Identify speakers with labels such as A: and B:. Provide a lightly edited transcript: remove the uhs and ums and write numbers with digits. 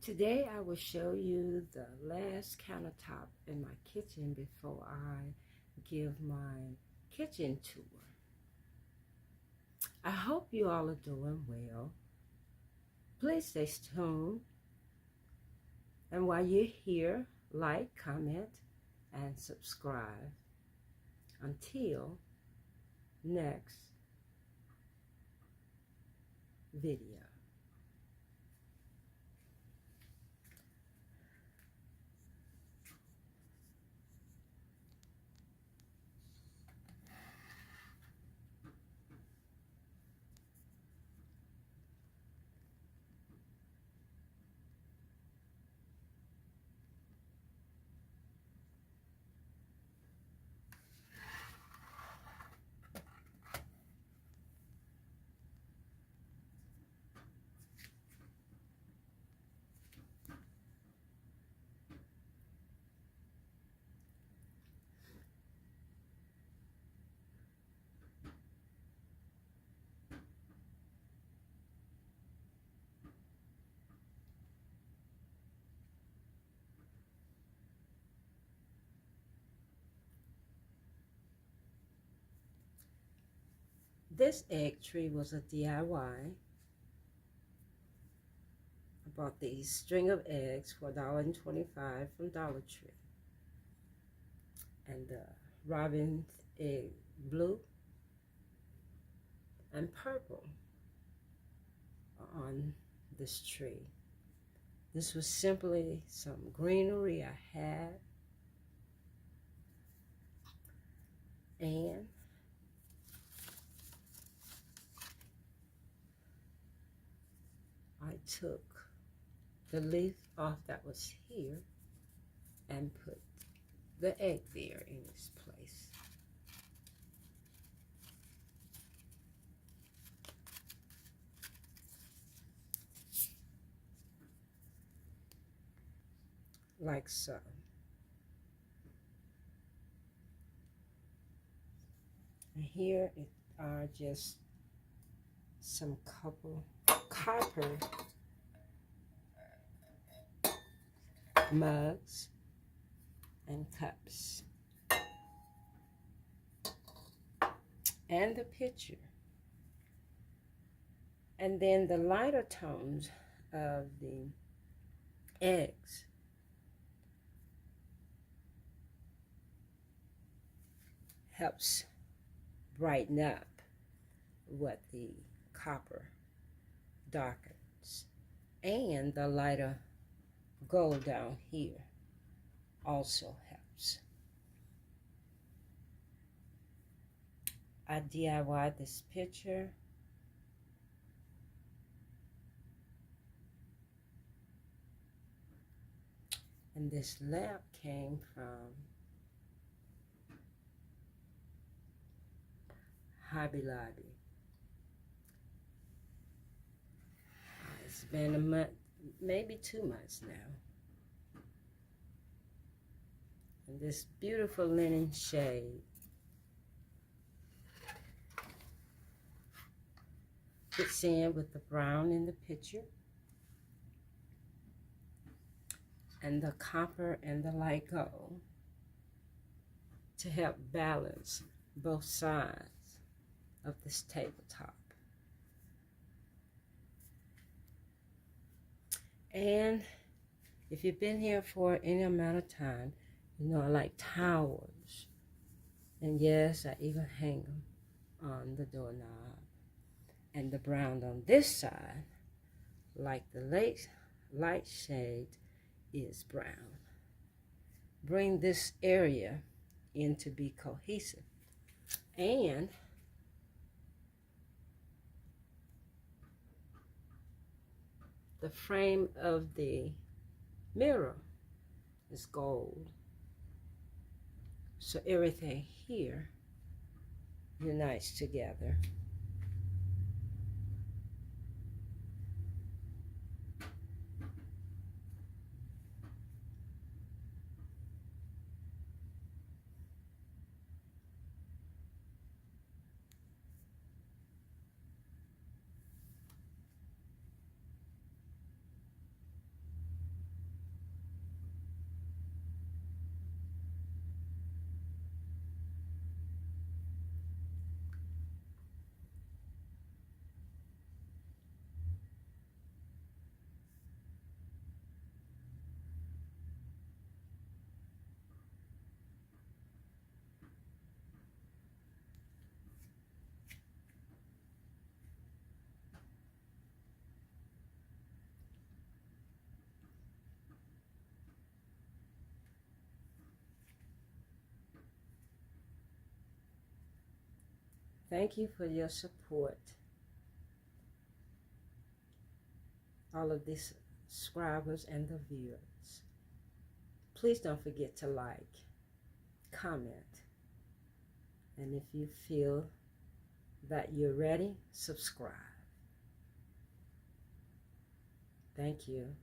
A: Today I will show you the last countertop in my kitchen before I give my kitchen tour. I hope you all are doing well. Please stay tuned. And while you're here, like, comment, and subscribe. Until next video. This egg tree was a DIY. I bought these string of eggs for $1.25 from Dollar Tree. And the robin's egg blue and purple on this tree. This was simply some greenery I had. And I took the leaf off that was here and put the egg there in its place. Like so. And here are just some couple copper mugs and cups. And the picture. And then the lighter tones of the eggs. Helps brighten up what the copper darkens. And the lighter gold down here also helps. I DIY'd this picture. And this lamp came from Hobby Lobby. It's been a month, maybe 2 months now. And this beautiful linen shade fits in with the brown in the picture. And the copper and the light gold to help balance both sides of this tabletop. And if you've been here for any amount of time, you know I like towers. And yes, I even hang them on the doorknob. And the brown on this side, like the light shade, is brown. Bring this area in to be cohesive. And the frame of the mirror is gold. So everything here unites together. Thank you for your support. All of these subscribers and the viewers. Please don't forget to like, comment, and if you feel that you're ready, subscribe. Thank you.